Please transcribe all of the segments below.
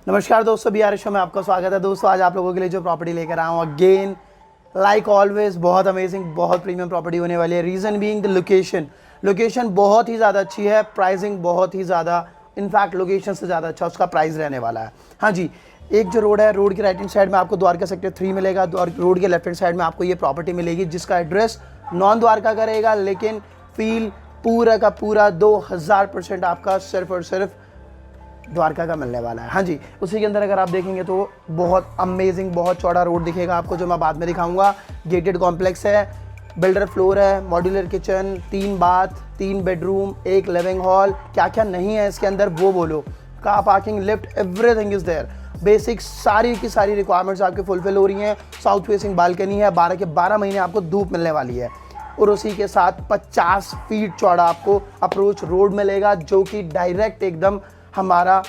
नमस्कार दोस्तों, BR show में आपका स्वागत है। दोस्तों आज आप लोगों के लिए जो प्रॉपर्टी लेकर आया हूँ अगेन लाइक ऑलवेज बहुत अमेजिंग, बहुत प्रीमियम प्रॉपर्टी होने वाली है। रीज़न बीइंग द लोकेशन बहुत ही ज़्यादा अच्छी है, प्राइसिंग बहुत ही ज़्यादा, इनफैक्ट लोकेशन से ज़्यादा अच्छा उसका प्राइस रहने वाला है। हाँ जी, एक जो रोड है, रोड की राइट हैंड साइड में आपको द्वारका सेक्टर 3 मिलेगा और रोड के लेफ्ट हैंड साइड में आपको ये प्रॉपर्टी मिलेगी जिसका एड्रेस नॉन द्वारका का रहेगा, लेकिन फील पूरा का पूरा 2000% आपका सिर्फ और सिर्फ द्वारका का मिलने वाला है। हाँ जी, उसी के अंदर अगर आप देखेंगे तो बहुत अमेजिंग, बहुत चौड़ा रोड दिखेगा आपको, जो मैं बाद में दिखाऊंगा। गेटेड कॉम्प्लेक्स है, बिल्डर फ्लोर है, modular kitchen, 3 bath, 3 bedroom, 1 living hall. क्या क्या नहीं है इसके अंदर वो बोलो, car parking, lift, everything is there. Basic सारी की सारी रिक्वायरमेंट्स आपके फुलफिल हो रही हैं। साउथ फेसिंग बालकनी है, 12 के 12 महीने आपको धूप मिलने वाली है और उसी के साथ 50 फीट चौड़ा आपको अप्रोच रोड मिलेगा, जो कि डायरेक्ट एकदम हमारा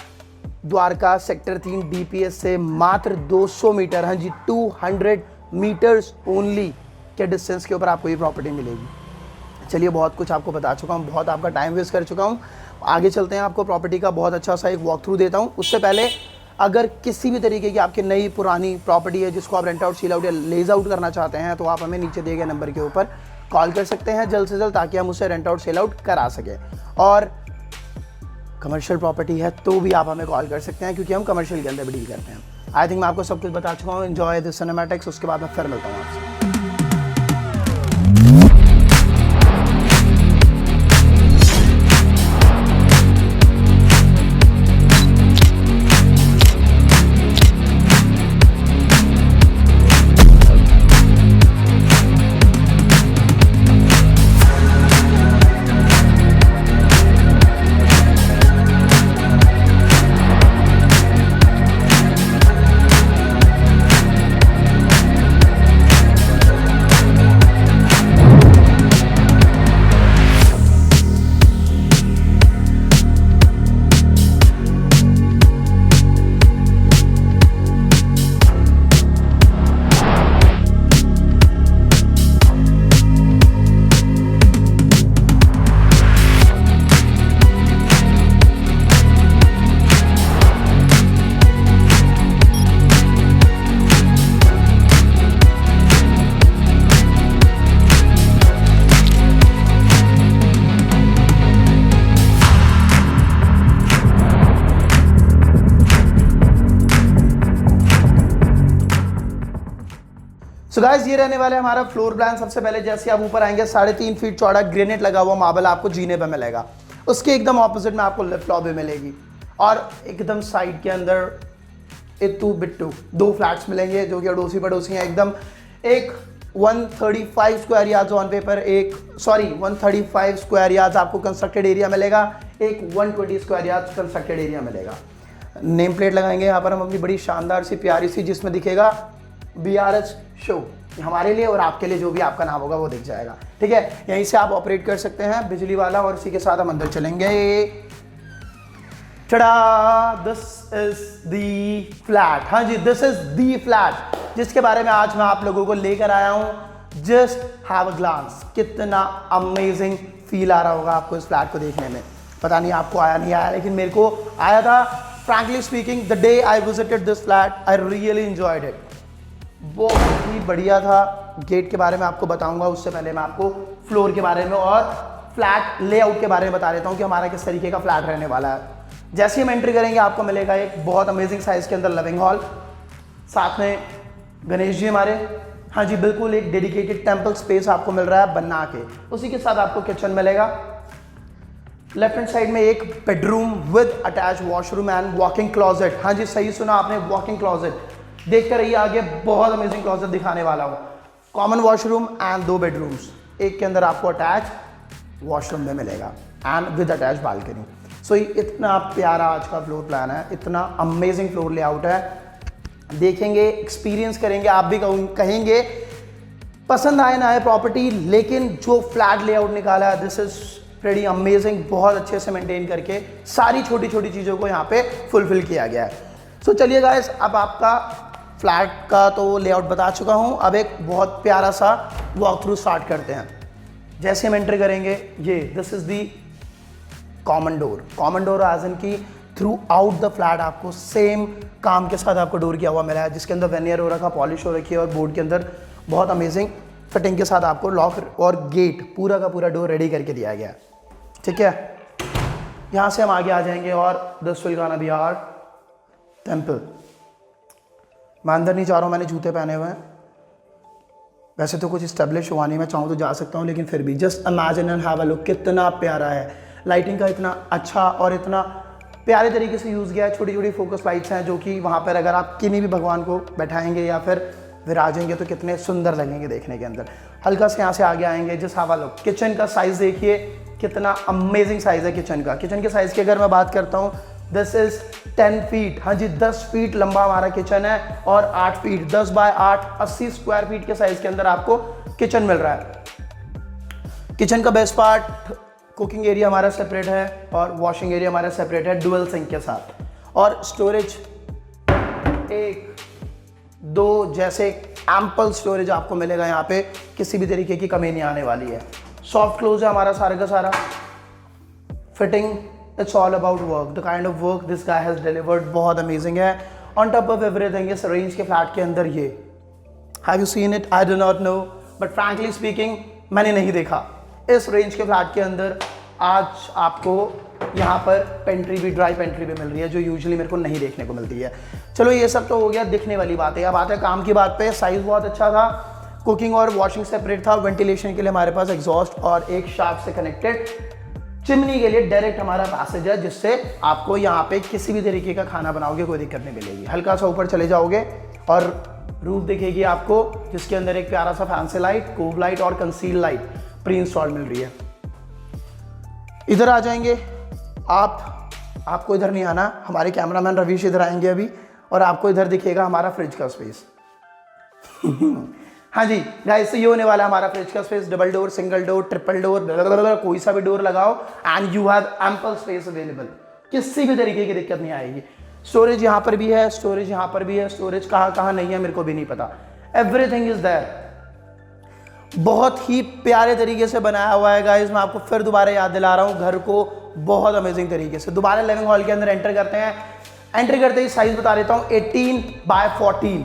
द्वारका सेक्टर 3 DPS से मात्र 200 मीटर, हाँ जी 200 मीटर्स ओनली के डिस्टेंस के ऊपर आपको ये प्रॉपर्टी मिलेगी। चलिए, बहुत कुछ आपको बता चुका हूँ, बहुत आपका टाइम वेस्ट कर चुका हूँ। आगे चलते हैं, आपको प्रॉपर्टी का बहुत अच्छा सा एक वॉक थ्रू देता हूँ। उससे पहले अगर किसी भी तरीके की आपकी नई पुरानी प्रॉपर्टी है जिसको आप रेंट आउट, सील आउट या लेज आउट करना चाहते हैं, तो आप हमें नीचे दिए गए नंबर के ऊपर कॉल कर सकते हैं जल्द से जल्द, ताकि हम उसे रेंट आउट, सेल आउट करा सकें। और कमर्शियल प्रॉपर्टी है तो भी आप हमें कॉल कर सकते हैं, क्योंकि हम कमर्शियल के अंदर भी डील करते हैं। आई थिंक मैं आपको सब कुछ बता चुका हूँ। एंजॉय दिस सिनेमैटिक्स, उसके बाद मैं फिर मिलता हूँ आपसे। सो गाइस, ये रहने वाला है हमारा फ्लोर प्लान। सबसे पहले जैसे आप ऊपर आएंगे, 3.5 फीट चौड़ा ग्रेनाइट लगा हुआ मार्बल आपको जीने पे मिलेगा। उसके एकदम ऑपोजिट में आपको लिफ्ट लॉबी मिलेगी और एकदम साइड के अंदर इत्तू बिट्टू 2 फ्लैट्स मिलेंगे जो कि अड़ोसी पड़ोसी हैं एकदम। एक 135 square yards on paper, 135 square yards आपको कंस्ट्रक्टेड एरिया मिलेगा, एक 120 स्क्वायर यार्ड्स कंस्ट्रक्टेड एरिया मिलेगा। नेम प्लेट लगाएंगे यहाँ पर हम अपनी बड़ी शानदार सी प्यारी सी, जिसमें दिखेगा BRH शो, हमारे लिए और आपके लिए, जो भी आपका नाम होगा वो दिख जाएगा। ठीक है, यहीं से आप ऑपरेट कर सकते हैं, बिजली वाला। और इसी के साथ हम अंदर चलेंगे। This is the flat. हाँ जी, दिस इज दी फ्लैट जिसके बारे में आज मैं आप लोगों को लेकर आया हूं। Just have a glance. कितना अमेजिंग फील आ रहा होगा आपको इस फ्लैट को देखने में। पता नहीं आपको आया नहीं आया, लेकिन मेरे को आया था। Frankly speaking, the day I visited this flat I really enjoyed it. बहुत ही बढ़िया था। गेट के बारे में आपको बताऊंगा, उससे पहले मैं आपको फ्लोर के बारे में और फ्लैट लेआउट के बारे में बता देता हूं कि हमारा किस तरीके का फ्लैट रहने वाला है। जैसे ही हम एंट्री करेंगे आपको मिलेगा एक बहुत अमेजिंग साइज के अंदर लिविंग हॉल, साथ में गणेश जी हमारे, हाँ जी बिल्कुल एक डेडिकेटेड टेम्पल स्पेस आपको मिल रहा है बना के। उसी के साथ आपको किचन मिलेगा। लेफ्ट हैंड साइड में एक bedroom with attach washroom and walking closet. हाँ जी, सही सुना आपने, वॉकिंग क्लॉजेट। देखते रहिए आगे, बहुत अमेजिंग क्लॉजेट दिखाने वाला हूँ। कॉमन वॉशरूम एंड 2 बेडरूम्स, एक के अंदर आपको अटैच वॉशरूम में मिलेगा एंड विद अटैच बालकनी। सो इतना प्यारा आज का फ्लोर प्लान है, इतना अमेजिंग फ्लोर लेआउट है। देखेंगे, एक्सपीरियंस करेंगे, आप भी कहेंगे पसंद आए ना आए प्रॉपर्टी, लेकिन जो फ्लैट लेआउट निकाला है दिस इज प्रीटी अमेजिंग। बहुत अच्छे से मेंटेन करके सारी छोटी छोटी चीज़ों को यहाँ पे फुलफिल किया गया है। सो चलिए गाइस, अब आपका फ्लैट का तो लेआउट बता चुका हूँ, अब एक बहुत प्यारा सा वॉक थ्रू स्टार्ट करते हैं। जैसे हम एंटर करेंगे, ये this is the common door as in की थ्रू आउट द फ्लैट आपको सेम काम के साथ आपको डोर किया हुआ मिला है, जिसके अंदर वेनियर हो रखा, पॉलिश हो रखी है और बोर्ड के अंदर बहुत अमेजिंग फिटिंग के साथ आपको लॉक और गेट पूरा का पूरा डोर रेडी करके दिया गया है। ठीक है, यहाँ से हम आगे आ जाएंगे और this will gonna be our temple. मैं अंदर नहीं जा रहा हूँ, मैंने जूते पहने हुए हैं। वैसे तो कुछ स्टेब्लिश हुआ नहीं, मैं चाहूँ तो जा सकता हूँ, लेकिन फिर भी just imagine and have a look, कितना प्यारा है। लाइटिंग का इतना अच्छा और इतना प्यारे तरीके से यूज़ किया है। छोटी छोटी फोकस लाइट्स हैं जो कि वहाँ पर अगर आप किन्हीं भी भगवान को बैठाएंगे या फिर विराजेंगे तो कितने सुंदर लगेंगे देखने के अंदर। हल्का से यहाँ से आगे आएंगे, just have a look. Kitchen का साइज़ देखिए, कितना अमेजिंग साइज़ है किचन का। किचन के साइज़ की अगर मैं बात करता हूँ, दिस इज़ 10 फीट, हाँ जी 10 फीट लंबा हमारा किचन है और 8 फीट 10 बाय 8 80 स्क्वायर फीट के साइज़ के अंदर आपको किचन मिल रहा है। किचन का बेस्ट पार्ट, कुकिंग एरिया हमारा सेपरेट है और वॉशिंग एरिया हमारा सेपरेट है डुअल सिंक के साथ। और स्टोरेज 1 2 जैसे एम्पल स्टोरेज आपको मिलेगा यहाँ पे, किसी भी तरीके की कमी नहीं आने वाली है। सॉफ्ट क्लोज है हमारा सारा का सारा। Fitting, it's all about work, the kind of work this guy has delivered बहुत अमेजिंग है। ऑन टॉप ऑफ एवरीथिंग इस रेंज के फ्लैट के अंदर ये, have you seen it? I do not know, but frankly speaking मैंने नहीं देखा। इस रेंज के फ्लैट के अंदर आज आपको यहाँ पर पेंट्री भी, ड्राई पेंट्री भी मिल रही है, जो यूजुअली मेरे को नहीं देखने को मिलती है। चलो ये सब तो हो गया दिखने वाली बात है। अब आते हैं काम की बात पे। साइज़ बहुत अच्छा था, कुकिंग और वॉशिंग सेपरेट था। वेंटिलेशन के लिए हमारे पास एग्जॉस्ट और एक शाफ्ट से कनेक्टेड चिमनी के लिए डायरेक्ट हमारा पैसेज है, जिससे आपको यहाँ पे किसी भी तरीके का खाना बनाओगे कोई दिक्कत नहीं मिलेगी। हल्का सा ऊपर चले जाओगे और रूफ दिखेगी आपको, जिसके अंदर एक प्यारा सा फैंसी लाइट, कोव लाइट और कंसील लाइट प्री इंस्टॉल मिल रही है। इधर आ जाएंगे आपको इधर नहीं आना, हमारे कैमरामैन रवीश इधर आएंगे अभी और आपको इधर दिखेगा हमारा फ्रिज का स्पेस। हाँ जी गाइस, तो ये होने वाला है हमारा फ्रिज का space. Double door, single door, triple door, कोई सा भी डोर लगाओ and you have ample space available, किसी भी तरीके की दिक्कत नहीं आएगी। स्टोरेज यहाँ पर भी है, स्टोरेज यहाँ पर भी है, स्टोरेज कहाँ नहीं है मेरे को भी नहीं पता, एवरीथिंग इज देयर। बहुत ही प्यारे तरीके से बनाया हुआ है गाइस। मैं आपको फिर दोबारा याद दिला रहा हूँ घर को बहुत अमेजिंग तरीके से। दोबारा लिविंग हॉल के अंदर एंटर करते हैं। एंट्री करते ही साइज बता देता हूँ, 18 बाय 14,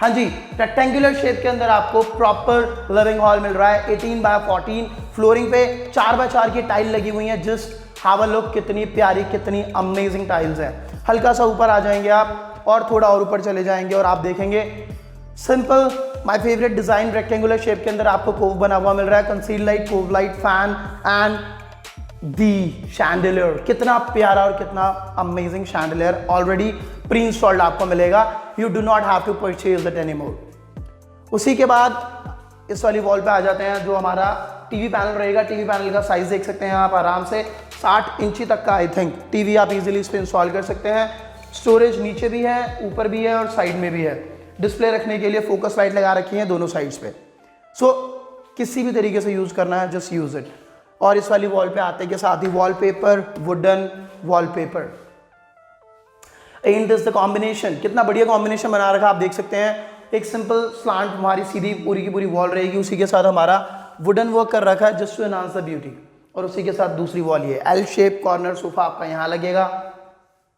हाँ जी रेक्टेंगुलर शेप के अंदर आपको प्रॉपर लिविंग हॉल मिल रहा है। 18 बाय 14, फ्लोरिंग पे 4 बाय 4 की टाइल लगी हुई है। जस्ट हैव अ लुक, कितनी प्यारी, कितनी अमेजिंग टाइल्स है। हल्का सा ऊपर आ जाएंगे आप और थोड़ा और ऊपर चले जाएंगे और आप देखेंगे simple my favourite design, rectangular shape के अंदर आपको कोव बना हुआ मिल रहा है, conceal light, cove light, fan and the chandelier. कितना प्यारा और कितना amazing chandelier already pre installed आपको मिलेगा। You do not have to purchase it anymore. उसी के बाद इस वाली वॉल पे आ जाते हैं, जो हमारा टीवी पैनल रहेगा। टीवी पैनल का साइज देख सकते हैं आप आराम से 60 इंची तक का आई थिंक टीवी आप इजीली इस पर इंस्टॉल कर सकते हैं। स्टोरेज नीचे भी है, ऊपर भी है और साइड में भी है। डिस्प्ले रखने के लिए फोकस लाइट लगा रखी है दोनों साइड्स पे। सो किसी भी तरीके से यूज करना है, जस्ट यूज इट। और इस वाली वॉल पे आते के साथ ही wallpaper, wooden wallpaper. And this the combination, कितना बढ़िया कॉम्बिनेशन बना रखा आप देख सकते हैं। एक सिंपल स्लांट हमारी सीधी पूरी की पूरी वॉल रहेगी, उसी के साथ हमारा वुडन वर्क कर रखा है just to enhance the beauty. और उसी के साथ दूसरी वॉल ये एल शेप कॉर्नर सोफा आपका यहाँ लगेगा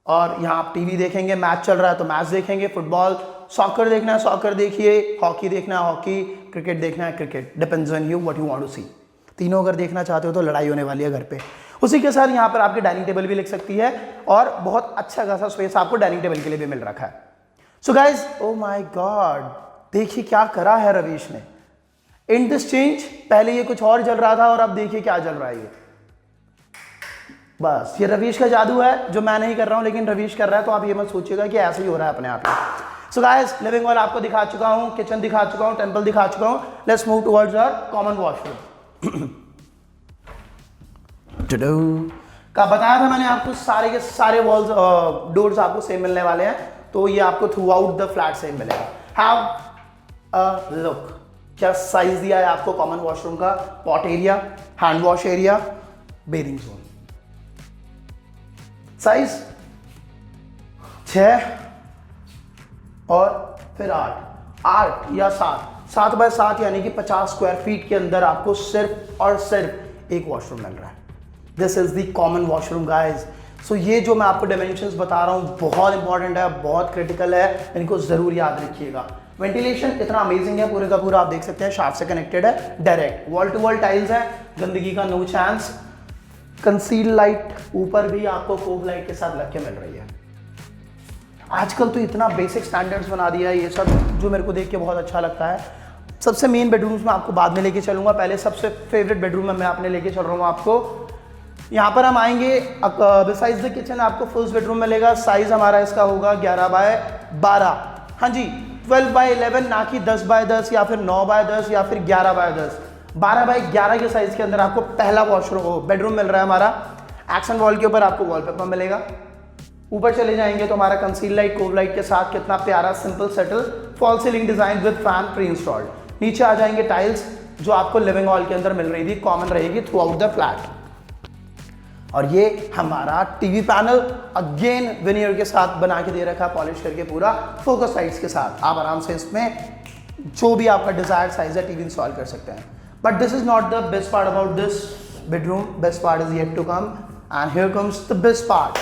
और यहाँ आप टीवी देखेंगे, मैच चल रहा है तो मैच देखेंगे, फुटबॉल सॉकर देखना है सॉकर देखिए, हॉकी देखना है हॉकी, क्रिकेट देखना है cricket, depends on you what you want to see. तीनों अगर देखना चाहते हो तो लड़ाई होने वाली है घर पे। उसी के साथ यहाँ पर आपकी डाइनिंग टेबल भी लग सकती है और बहुत अच्छा खासा स्पेस आपको डाइनिंग टेबल के लिए भी मिल रखा है। So guys, oh my God, देखिए क्या करा है रवीश ने इन दिस चेंज। पहले ये कुछ और चल रहा था और अब देखिए क्या चल रहा है ये। बस ये रवीश का जादू है जो मैं नहीं कर रहा हूं, लेकिन रवीश कर रहा है, तो आप ये मत सोचिएगा कि ऐसे ही हो रहा है अपने आप ही। सो गाइस, लिविंग हॉल आपको दिखा चुका हूं, किचन दिखा चुका हूं, टेंपल दिखा चुका हूं। Let's move towards our common washroom. का बताया था मैंने आपको सारे के सारे वॉल्स डोर्स आपको सेम मिलने वाले हैं, तो ये आपको throughout the flat same मिलेगा। हैव अ लुक, क्या साइज दिया है आपको कॉमन वॉशरूम का। Pot area, hand wash area, bearing zone. Size 6 और फिर 8 या 7 बाय 7 यानी कि 50 स्क्वायर फीट के अंदर आपको सिर्फ और सिर्फ एक वॉशरूम मिल रहा है। This is the common washroom guys. So ये जो मैं आपको डायमेंशंस बता रहा हूँ बहुत इंपॉर्टेंट है, बहुत क्रिटिकल है, इनको ज़रूर याद रखिएगा। वेंटिलेशन इतना अमेजिंग है, पूरे का पूरा आप देख सकते हैं शाफ्ट से कनेक्टेड है, direct wall to wall tiles है, गंदगी का नो चांस। कंसील लाइट ऊपर भी आपको कोव लाइट के साथ लग के मिल रही है। आजकल तो इतना बेसिक स्टैंडर्ड्स बना दिया है ये सब, जो मेरे को देख के बहुत अच्छा लगता है। सबसे मेन बेडरूम्स में आपको बाद में लेके चलूंगा, पहले सबसे फेवरेट बेडरूम में मैं आपने लेके चल रहा हूँ आपको। यहाँ पर हम आएंगे, बिसाइड्स द किचन आपको फर्स्ट बेडरूम मिलेगा। साइज हमारा इसका होगा 11x12, हाँ जी 12x11, ना कि 10x10 या फिर 9x10 या फिर 11x10। 12x11 के साइज के अंदर आपको पहला वॉशरूम बेडरूम मिल रहा है हमारा। एक्शन वॉल के ऊपर आपको वॉलपेपर मिलेगा। ऊपर चले जाएंगे तो हमारा कंसील लाइट कोव लाइट के साथ कितना प्यारा simple settle fall ceiling design with fan pre installed. नीचे आ जाएंगे टाइल्स जो आपको लिविंग हॉल के अंदर मिल रही थी, कॉमन रहेगी थ्रू आउट द फ्लैट। और ये हमारा टीवी पैनल अगेन विनियर के साथ बना के दे रखा है, पॉलिश करके पूरा फोकस लाइट्स के साथ। आप आराम से इसमें जो भी आपका डिजायर्ड साइज है टीवी इंस्टॉल कर सकते हैं। But this is not the best part about this bedroom, best part is yet to come and here comes the best part.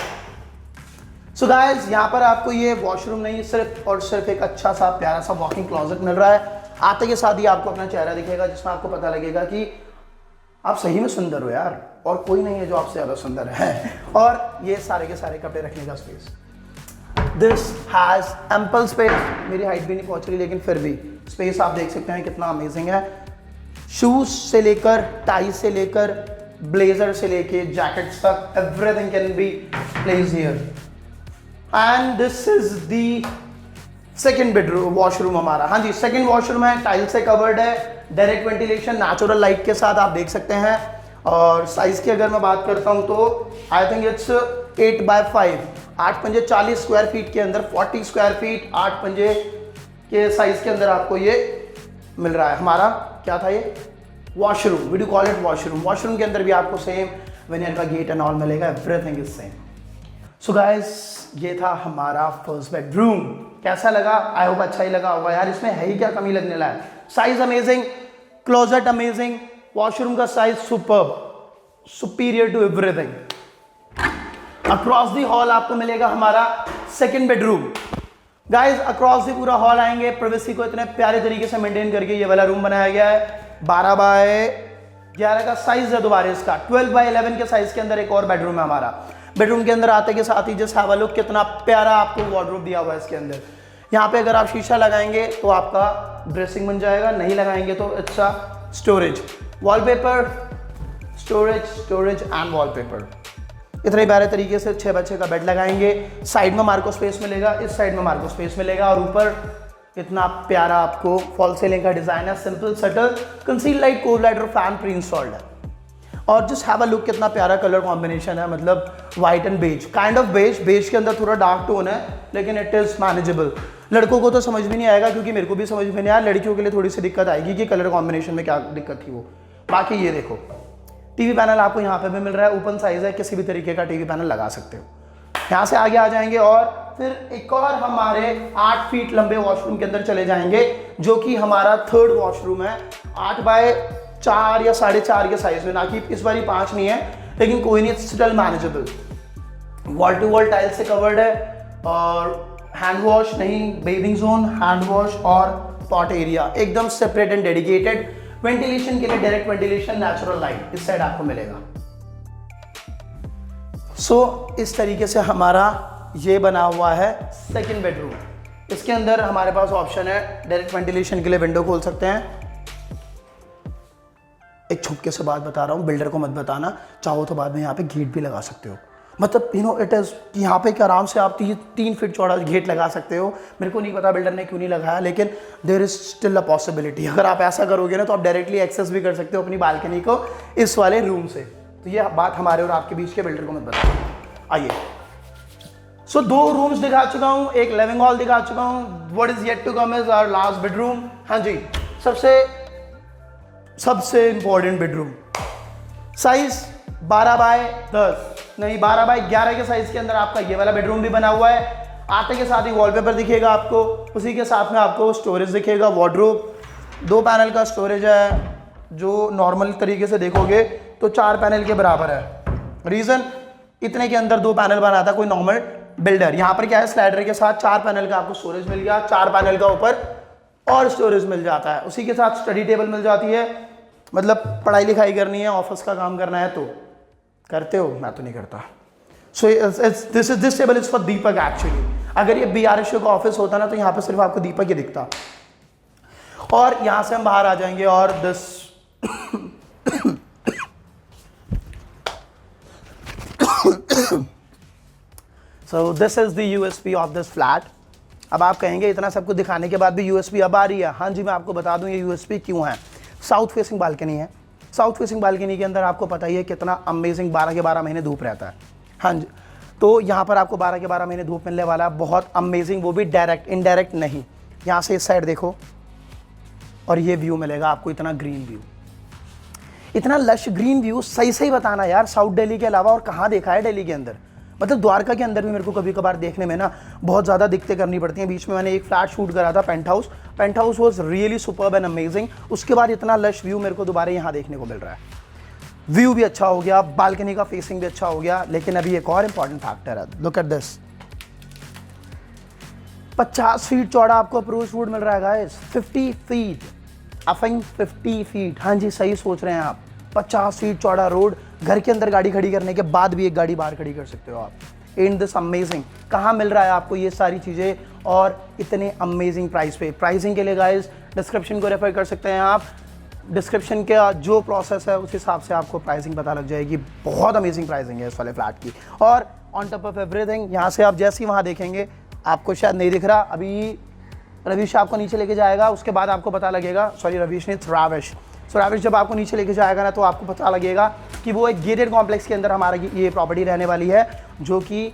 So guys यहाँ पर आपको ये वॉशरूम नहीं, सिर्फ और सिर्फ एक अच्छा सा प्यारा सा वॉकिंग क्लोजेट मिल रहा है। आते के साथ ही आपको अपना चेहरा दिखेगा, जिसमें आपको पता लगेगा कि आप सही में सुंदर हो यार, और कोई नहीं है जो आपसे ज़्यादा सुंदर है। और ये सारे के सारे कपड़े रखने का space. This has ample space. मेरी हाइट भी नहीं पहुंच रही, लेकिन फिर भी स्पेस आप देख सकते हैं कितना अमेजिंग है। शूज से लेकर, टाई से लेकर, ब्लेजर से लेकर जैकेट्स तक, everything can be placed here. And this is the second bedroom washroom हमारा। हाँ जी, सेकेंड वॉशरूम है, टाइल से कवर्ड है, डायरेक्ट वेंटिलेशन नेचुरल लाइट के साथ आप देख सकते हैं। और साइज की अगर मैं बात करता हूं तो आई थिंक इट्स 8x5, 8 पंजे 40 स्क्वायर फीट के अंदर, 40 स्क्वायर फीट 8 पंजे के साइज के अंदर आपको ये मिल रहा है। हमारा क्या था ये washroom, we do call it washroom. Washroom के अंदर भी आपको सेम विनियर का गेट एंड ऑल मिलेगा, everything is same. So guys ये था हमारा फर्स्ट बेडरूम। कैसा लगा? आई होप अच्छा ही लगा होगा यार, इसमें है ही क्या कमी लगने लायक। Size amazing, closet amazing, washroom का size superb, superior to everything. Across the hall आपको मिलेगा हमारा second bedroom. Guys across the पूरा हॉल आएंगे, प्राइवेसी को इतने प्यारे तरीके से मेंटेन करके ये वाला रूम बनाया गया है। 12x11 का साइज है दोबारा इसका। 12x11 के साइज के अंदर एक और बेडरूम है हमारा। बेडरूम के अंदर आते के साथ ही जस्ट हैव अ लुक, कितना प्यारा आपको वार्डरोब दिया हुआ है इसके अंदर। यहाँ पे अगर आप शीशा लगाएंगे तो आपका ड्रेसिंग बन जाएगा, नहीं लगाएंगे तो अच्छा storage. Wallpaper, storage, storage and wallpaper. इतने प्यारे तरीके से 6x6 का बेड लगाएंगे। साइड में मार्को स्पेस मिलेगा, इस साइड में मार्को स्पेस मिलेगा, और ऊपर इतना प्यारा आपको फॉल सीलिंग का डिजाइन है, simple subtle conceal light, cove light और फैन प्री इंस्टॉल्ड है। और जस्ट हैव अ लुक, कितना प्यारा कलर कॉम्बिनेशन है, मतलब white and beige, kind of beige. Beige के अंदर थोड़ा डार्क टोन है, लेकिन इट इज मैनेजेबल। लड़कों को तो समझ भी नहीं आएगा, क्योंकि मेरे को भी समझ में नहीं आया। लड़कियों के लिए थोड़ी सी दिक्कत आएगी कि कलर कॉम्बिनेशन में क्या दिक्कत थी वो। बाकी ये देखो, टीवी पैनल आपको यहाँ पे भी मिल रहा है, ओपन साइज है, किसी भी तरीके का टीवी पैनल लगा सकते हो। यहाँ से आगे आ जाएंगे और फिर एक और हमारे 8 फीट लंबे वॉशरूम के अंदर चले जाएंगे, जो कि हमारा थर्ड वॉशरूम है। 8x4 या 4.5 के साइज में, ना कि इस बारी 5 नहीं है, लेकिन कोई नहीं, still manageable. Wall to wall tiles से कवर्ड है, और हैंड वॉश नहीं, बेबिंग जोन, हैंड वॉश और पॉट एरिया एकदम सेपरेट एंड डेडिकेटेड। वेंटिलेशन के लिए डायरेक्ट वेंटिलेशन, नेचुरल लाइट इस साइड आपको मिलेगा। सो इस तरीके से हमारा ये बना हुआ है सेकंड बेडरूम। इसके अंदर हमारे पास ऑप्शन है डायरेक्ट वेंटिलेशन के लिए, विंडो खोल सकते हैं। एक छुपके से बात बता रहा हूँ, बिल्डर को मत बताना, चाहो तो बाद में यहाँ पे गेट भी लगा सकते हो। मतलब यू नो इट इज़ यहाँ पे आराम से आप 3 फीट चौड़ा गेट लगा सकते हो। मेरे को नहीं पता बिल्डर ने क्यों नहीं लगाया, लेकिन there is still a possibility. अगर आप ऐसा करोगे ना तो आप डायरेक्टली एक्सेस भी कर सकते हो अपनी बालकनी को इस वाले रूम से। तो ये बात हमारे और आपके बीच के, बिल्डर को मत बताओ। आइए, सो 2 रूम्स दिखा चुका हूँ, एक लिविंग हॉल दिखा चुका हूँ। What is yet to come is our last bedroom. हाँ जी, सबसे इंपॉर्टेंट बेडरूम। साइज 12x10 नहीं, 12x11 के साइज के अंदर आपका ये वाला बेडरूम भी बना हुआ है। आते के साथ ही वॉलपेपर दिखेगा आपको, उसी के साथ में आपको स्टोरेज दिखेगा, वार्डरोब। 2 पैनल का स्टोरेज है, जो नॉर्मल तरीके से देखोगे तो 4 पैनल के बराबर है। रीज़न, इतने के अंदर 2 पैनल बनाता कोई नॉर्मल बिल्डर। यहाँ पर क्या है, स्लाइडर के साथ 4 पैनल का आपको स्टोरेज मिल गया, 4 पैनल का ऊपर और स्टोरेज मिल जाता है। उसी के साथ स्टडी टेबल मिल जाती है, मतलब पढ़ाई लिखाई करनी है, ऑफिस का काम करना है तो करते हो, मैं तो नहीं करता। So this table is for Deepak actually. अगर ये BRSU का ऑफिस होता ना तो यहाँ पे सिर्फ आपको दीपक ही दिखता। और यहाँ से हम बाहर आ जाएंगे और this so this is the USP of this flat. अब आप कहेंगे इतना सब कुछ दिखाने के बाद भी USP अब आ रही है। हाँ जी, मैं आपको बता दूं ये USP क्यों है। साउथ फेसिंग बालकनी है। साउथ फेसिंग बालकनी के अंदर आपको पता ही है कितना अमेजिंग 12 के 12 महीने धूप रहता है। हाँ जी, तो यहाँ पर आपको 12 के 12 महीने धूप मिलने वाला है, बहुत अमेजिंग, वो भी डायरेक्ट, इनडायरेक्ट नहीं। यहाँ से इस साइड देखो और ये व्यू मिलेगा आपको, इतना ग्रीन व्यू, इतना लश ग्रीन व्यू। सही सही बताना यार, साउथ दिल्ली के अलावा और कहाँ देखा है दिल्ली के अंदर। मतलब द्वारका के अंदर भी मेरे को कभी कभार देखने में ना बहुत ज़्यादा दिक्कतें करनी पड़ती हैं। बीच में मैंने एक फ्लैट शूट करा था, penthouse was really superb and amazing. उसके बाद इतना लश व्यू मेरे को दोबारा यहाँ देखने को मिल रहा है। व्यू भी अच्छा हो गया, बालकनी का फेसिंग भी अच्छा हो गया। लेकिन अभी एक और इंपॉर्टेंट फैक्टर है, लुक एट दिस, 50 फीट चौड़ा आपको अप्रोच रोड मिल रहा है गाइस। 50 फीट, अफिंग 50 फीट, हाँ जी सही सोच रहे हैं आप। 50 फीट चौड़ा रोड, घर के अंदर गाड़ी खड़ी करने के बाद भी एक गाड़ी बाहर खड़ी कर सकते हो आप। इन दिस अमेजिंग, कहाँ मिल रहा है आपको ये सारी चीज़ें और इतने अमेजिंग प्राइस पे। प्राइसिंग के लिए गाइस डिस्क्रिप्शन को रेफर कर सकते हैं आप। डिस्क्रिप्शन का जो प्रोसेस है उस हिसाब से आपको प्राइसिंग पता लग जाएगी। बहुत अमेजिंग प्राइसिंग है इस वाले फ्लैट की। और ऑन टॉप ऑफ एवरीथिंग, यहाँ से आप जैसे ही वहाँ देखेंगे, आपको शायद नहीं दिख रहा, अभी रवीश आपको नीचे लेके जाएगा, उसके बाद आपको पता लगेगा, सॉरी रवीश नहीं, राविश। सो राविश जब आपको नीचे लेके जाएगा ना तो आपको पता लगेगा कि वो एक गेटेड कॉम्प्लेक्स के अंदर हमारा ये प्रॉपर्टी रहने वाली है, जो कि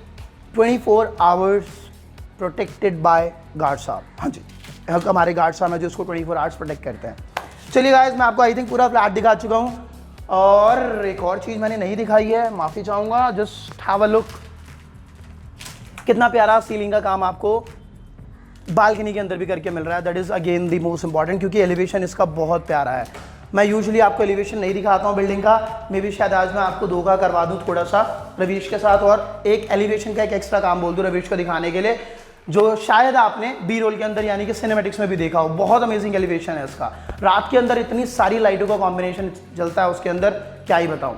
24 आवर्स प्रोटेक्टेड बाय गार्ड साहब। हाँ जी, हमारे गार्ड साहब हैं जो उसको 24 आवर्स प्रोटेक्ट करते हैं। चलिए गाइस, मैं आपको आई थिंक पूरा फ्लैट दिखा चुका हूँ। और एक और चीज़ मैंने नहीं दिखाई है, माफ़ी चाहूँगा। जस्ट हैव अ लुक, कितना प्यारा सीलिंग का काम आपको बालकनी के अंदर भी करके मिल रहा है। That is again the most important, क्योंकि एलिवेशन इसका बहुत प्यारा है। मैं यूजुअली आपको एलिवेशन नहीं दिखाता हूँ बिल्डिंग का, मे भी शायद आज मैं आपको 2 का करवा दूँ थोड़ा सा रवीश के साथ, और एक एलिवेशन का एक एक्स्ट्रा काम बोल दूँ रवीश को दिखाने के लिए, जो शायद आपने बी रोल के अंदर यानी कि सिनेमेटिक्स में भी देखा हो। बहुत अमेजिंग एलिवेशन है इसका। रात के अंदर इतनी सारी लाइटों का कॉम्बिनेशन चलता है उसके अंदर, क्या ही बताऊँ।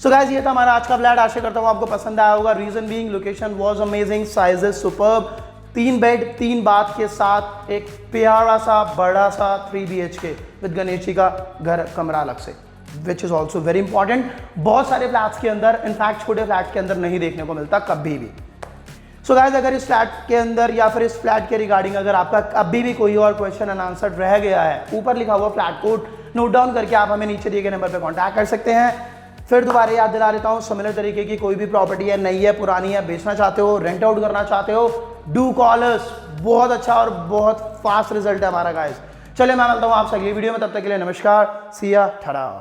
सो गाइस, ये था हमारा आज का फ्लैट। आशा करता हूँ आपको पसंद आया होगा। Reason being location was amazing, sizes superb, 3 bed 3 bath के साथ एक प्यारा सा बड़ा सा 3 BHK विद गणेश जी का घर कमरा अलग से, which is also very important. बहुत सारे फ्लैट्स के अंदर, इनफैक्ट छोटे फ्लैट के अंदर नहीं देखने को मिलता कभी भी। सो गाइस, अगर इस फ्लैट के अंदर या फिर इस फ्लैट के रिगार्डिंग अगर आपका अभी भी कोई और क्वेश्चन अनआंसर्ड रह गया है, ऊपर लिखा हुआ फ्लैट कोड नोट डाउन करके आप हमें नीचे दिए गए नंबर पर कॉन्टैक्ट कर सकते हैं। फिर दोबारा याद दिला देता हूँ, सिमिलर तरीके की कोई भी प्रॉपर्टी है, नई है, पुरानी है, बेचना चाहते हो, रेंट आउट करना चाहते हो, डू कॉल अस। बहुत अच्छा और बहुत फास्ट रिजल्ट है हमारा गाइस। चलिए मैं मिलता हूँ आपसे अगली वीडियो में, तब तक के लिए नमस्कार, सी या, ठड़ा।